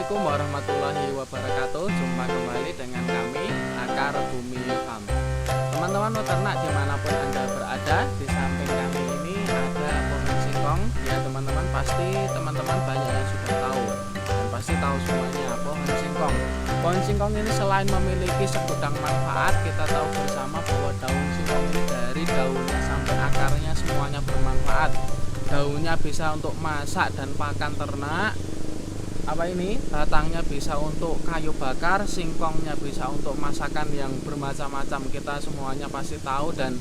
Assalamualaikum warahmatullahi wabarakatuh. Jumpa kembali dengan kami Akar Bumi Farm. Teman-teman peternak dimanapun Anda berada, di samping kami ini ada pohon singkong. Ya teman-teman, pasti teman-teman banyak yang sudah tahu dan pasti tahu semuanya pohon singkong. Pohon singkong ini selain memiliki segudang manfaat, kita tahu bersama bahwa daun singkong ini dari daunnya sampai akarnya semuanya bermanfaat. Daunnya bisa untuk masak dan pakan ternak. Batangnya bisa untuk kayu bakar, singkongnya bisa untuk masakan yang bermacam-macam. Kita semuanya pasti tahu, dan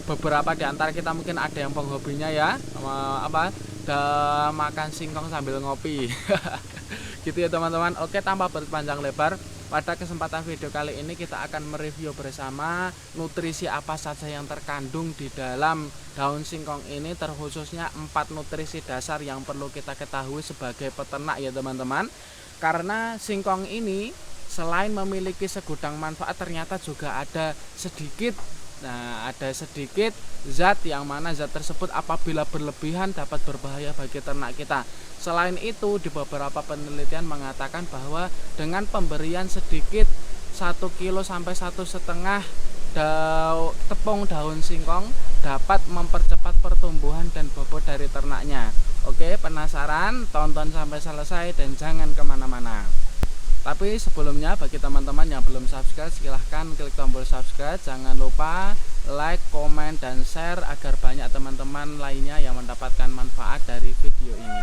beberapa di antara kita mungkin ada yang penghobinya ya, makan singkong sambil ngopi. Gitu ya teman-teman. Oke, tanpa berpanjang lebar, pada kesempatan video kali ini kita akan mereview bersama nutrisi apa saja yang terkandung di dalam daun singkong ini, terkhususnya 4 nutrisi dasar yang perlu kita ketahui sebagai peternak ya teman-teman. Karena singkong ini selain memiliki segudang manfaat, ternyata juga ada sedikit zat yang mana zat tersebut apabila berlebihan dapat berbahaya bagi ternak kita. Selain itu, di beberapa penelitian mengatakan bahwa dengan pemberian sedikit 1 kilo sampai 1,5 tepung daun singkong dapat mempercepat pertumbuhan dan bobot dari ternaknya. Oke, penasaran? Tonton sampai selesai dan jangan kemana-mana. Tapi sebelumnya, bagi teman-teman yang belum subscribe, silahkan klik tombol subscribe. Jangan lupa like, komen, dan share agar banyak teman-teman lainnya yang mendapatkan manfaat dari video ini.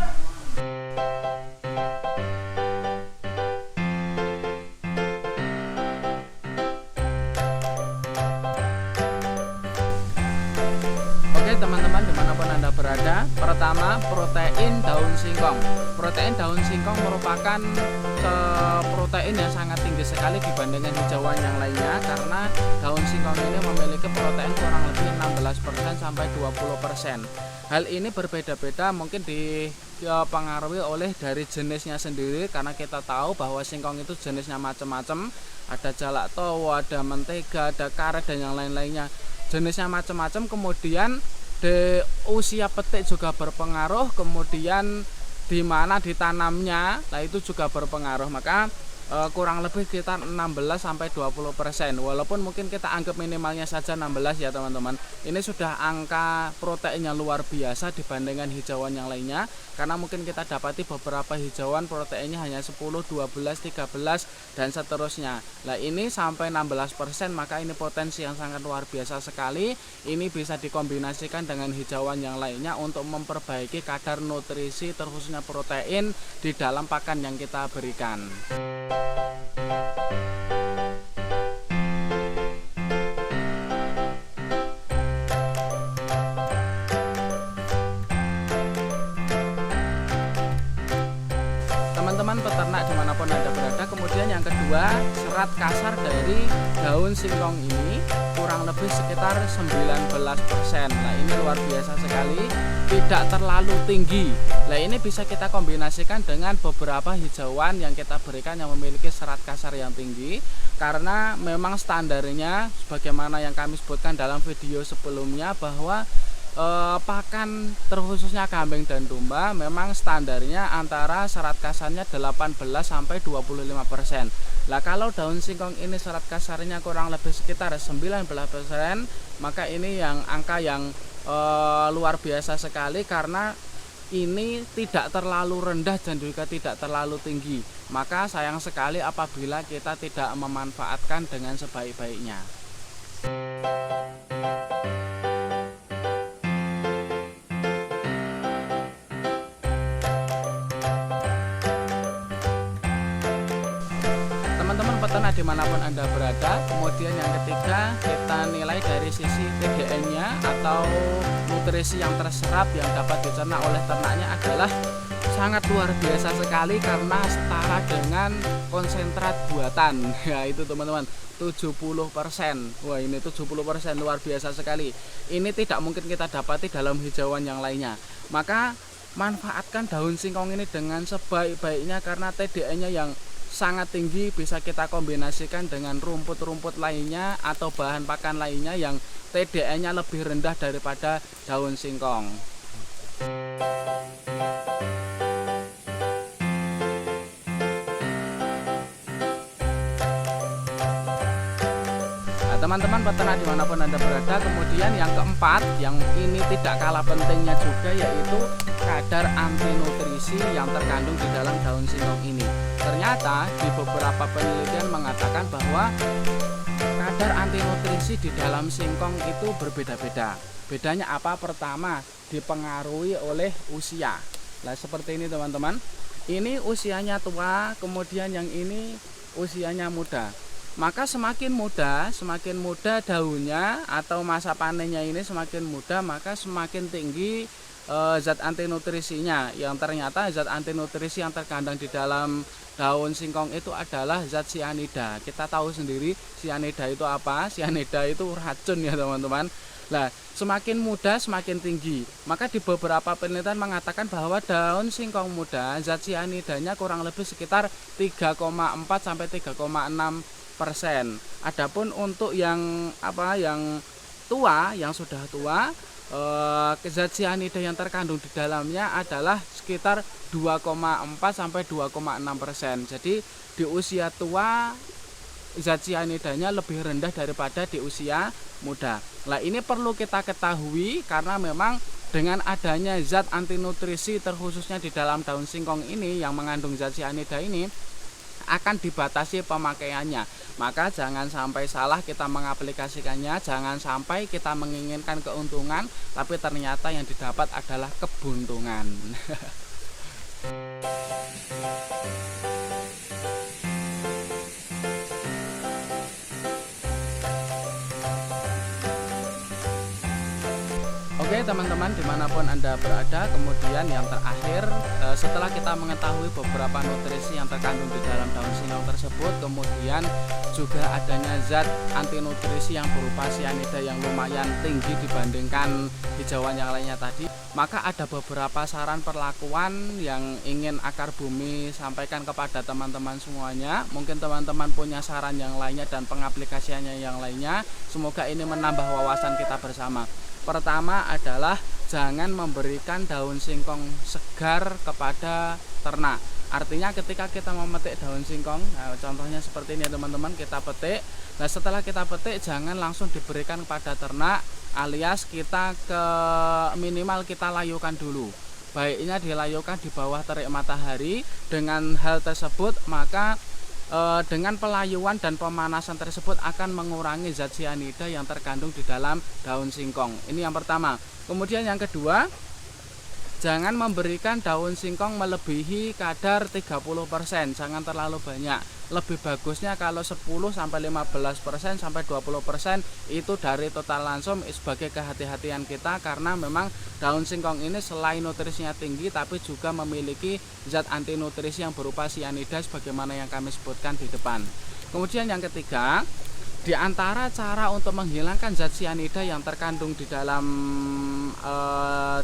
Oke teman-teman, dimanapun Anda berada, pertama protein daun singkong. Protein daun singkong merupakan protein yang sangat tinggi sekali dibandingkan hijauan yang lainnya, karena daun singkong ini memiliki protein kurang lebih 16% sampai 20%. Hal ini berbeda-beda, mungkin dipengaruhi oleh dari jenisnya sendiri, karena kita tahu bahwa singkong itu jenisnya macam-macam. Ada jalak towo, ada mentega, ada karet, dan yang lain-lainnya. Jenisnya macam-macam, kemudian di usia petik juga berpengaruh, kemudian di mana ditanamnya, itu juga berpengaruh. Maka kurang lebih sekitar 16 sampai 20%. Walaupun mungkin kita anggap minimalnya saja 16 ya teman-teman. Ini sudah angka proteinnya luar biasa dibandingkan hijauan yang lainnya, karena mungkin kita dapati beberapa hijauan proteinnya hanya 10, 12, 13 dan seterusnya. Nah, ini sampai 16%, maka ini potensi yang sangat luar biasa sekali. Ini bisa dikombinasikan dengan hijauan yang lainnya untuk memperbaiki kadar nutrisi, terkhususnya protein di dalam pakan yang kita berikan. Teman-teman peternak dimanapun Anda berada, kemudian yang kedua, serat kasar dari daun singkong ini kurang lebih sekitar 19%. Nah, ini luar biasa sekali, tidak terlalu tinggi. Nah, ini bisa kita kombinasikan dengan beberapa hijauan yang kita berikan yang memiliki serat kasar yang tinggi, karena memang standarnya sebagaimana yang kami sebutkan dalam video sebelumnya bahwa pakan terkhususnya kambing dan domba memang standarnya antara serat kasarnya 18 sampai 25%. Lah kalau daun singkong ini serat kasarnya kurang lebih sekitar 19%, maka ini yang angka yang luar biasa sekali, karena ini tidak terlalu rendah dan juga tidak terlalu tinggi. Maka sayang sekali apabila kita tidak memanfaatkan dengan sebaik-baiknya. Teman-teman peternak dimanapun Anda berada, kemudian yang ketiga kita nilai dari sisi TDN-nya atau nutrisi yang terserap yang dapat dicerna oleh ternaknya adalah sangat luar biasa sekali, karena setara dengan konsentrat buatan. Ya itu teman-teman, 70%. Wah, ini 70% luar biasa sekali. Ini tidak mungkin kita dapati dalam hijauan yang lainnya. Maka manfaatkan daun singkong ini dengan sebaik-baiknya, karena TDN-nya yang sangat tinggi, bisa kita kombinasikan dengan rumput-rumput lainnya atau bahan pakan lainnya yang TDN-nya lebih rendah daripada daun singkong. teman-teman peternak dimanapun Anda berada, kemudian yang keempat, yang ini tidak kalah pentingnya juga, yaitu kadar anti nutrisi yang terkandung di dalam daun singkong ini. Ternyata di beberapa penelitian mengatakan bahwa kadar anti nutrisi di dalam singkong itu berbeda-beda. Bedanya apa? Pertama, dipengaruhi oleh usia. Nah, seperti ini teman-teman. Ini usianya tua, kemudian yang ini usianya muda. Maka semakin muda daunnya atau masa panennya ini semakin muda, maka semakin tinggi zat anti nutrisinya. Yang ternyata zat anti nutrisi yang terkandung di dalam daun singkong itu adalah zat sianida. Kita tahu sendiri sianida itu apa? Sianida itu racun ya teman-teman. Nah, semakin muda semakin tinggi. Maka di beberapa penelitian mengatakan bahwa daun singkong muda zat sianidanya kurang lebih sekitar 3,4 sampai 3,6%. Adapun untuk yang tua, yang sudah tua, zat sianida yang terkandung di dalamnya adalah sekitar 2,4 sampai 2,6%. Jadi di usia tua zat sianidanya lebih rendah daripada di usia muda. Nah, ini perlu kita ketahui karena memang dengan adanya zat anti nutrisi terkhususnya di dalam daun singkong ini yang mengandung zat sianida ini akan dibatasi pemakaiannya. Maka jangan sampai salah kita mengaplikasikannya, jangan sampai kita menginginkan keuntungan tapi ternyata yang didapat adalah kebuntungan. Oke teman-teman dimanapun Anda berada, kemudian yang terakhir setelah kita mengetahui beberapa nutrisi yang terkandung di dalam daun singkong tersebut, kemudian juga adanya zat anti nutrisi yang berupa sianida yang lumayan tinggi dibandingkan hijauan yang lainnya tadi, maka ada beberapa saran perlakuan yang ingin Akar Bumi sampaikan kepada teman-teman semuanya. Mungkin teman-teman punya saran yang lainnya dan pengaplikasiannya yang lainnya, semoga ini menambah wawasan kita bersama. Pertama adalah jangan memberikan daun singkong segar kepada ternak. Artinya ketika kita memetik daun singkong, nah contohnya seperti ini ya teman-teman, kita petik. Nah setelah kita petik jangan langsung diberikan kepada ternak, alias kita minimal kita layukan dulu. Baiknya dilayukan di bawah terik matahari. Dengan hal tersebut maka dengan pelayuan dan pemanasan tersebut akan mengurangi zat sianida yang terkandung di dalam daun singkong. Ini yang pertama. Kemudian yang kedua, jangan memberikan daun singkong melebihi kadar 30%, jangan terlalu banyak. Lebih bagusnya kalau 10-15% sampai 20% itu dari total langsung sebagai kehati-hatian kita, karena memang daun singkong ini selain nutrisinya tinggi tapi juga memiliki zat anti nutrisi yang berupa sianida sebagaimana yang kami sebutkan di depan. Kemudian yang ketiga, di antara cara untuk menghilangkan zat sianida yang terkandung di dalam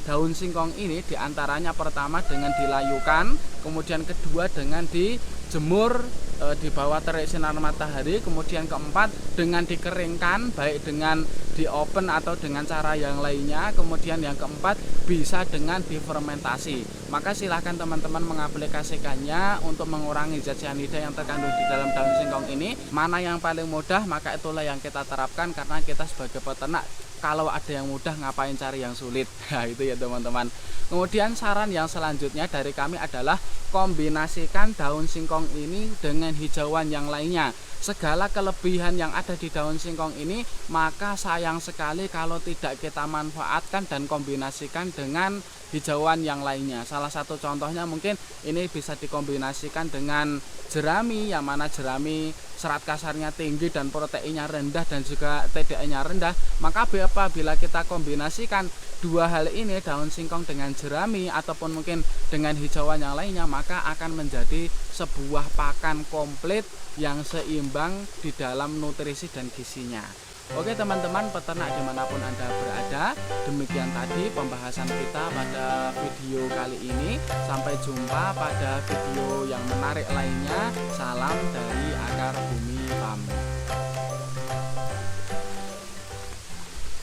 daun singkong ini, diantaranya pertama dengan dilayukan, kemudian kedua dengan dijemur di bawah terik sinar matahari, kemudian keempat dengan dikeringkan baik dengan di oven atau dengan cara yang lainnya, kemudian yang keempat bisa dengan difermentasi. Maka silahkan teman-teman mengaplikasikannya untuk mengurangi zat sianida yang terkandung di dalam daun singkong ini. Mana yang paling mudah maka itulah yang kita terapkan, karena kita sebagai peternak kalau ada yang mudah ngapain cari yang sulit. Nah itu ya teman-teman. Kemudian saran yang selanjutnya dari kami adalah kombinasikan daun singkong ini dengan hijauan yang lainnya. Segala kelebihan yang ada di daun singkong ini maka sayang sekali kalau tidak kita manfaatkan dan kombinasikan dengan hijauan yang lainnya. Salah satu contohnya mungkin ini bisa dikombinasikan dengan jerami, yang mana jerami serat kasarnya tinggi dan proteinnya rendah dan juga TDA-nya rendah. Maka apabila kita kombinasikan dua hal ini, daun singkong dengan jerami ataupun mungkin dengan hijauan yang lainnya, maka akan menjadi sebuah pakan komplit yang seimbang di dalam nutrisi dan gizinya. Oke teman-teman peternak dimanapun Anda berada, demikian tadi pembahasan kita pada video kali ini. Sampai jumpa pada video yang menarik lainnya. Salam dari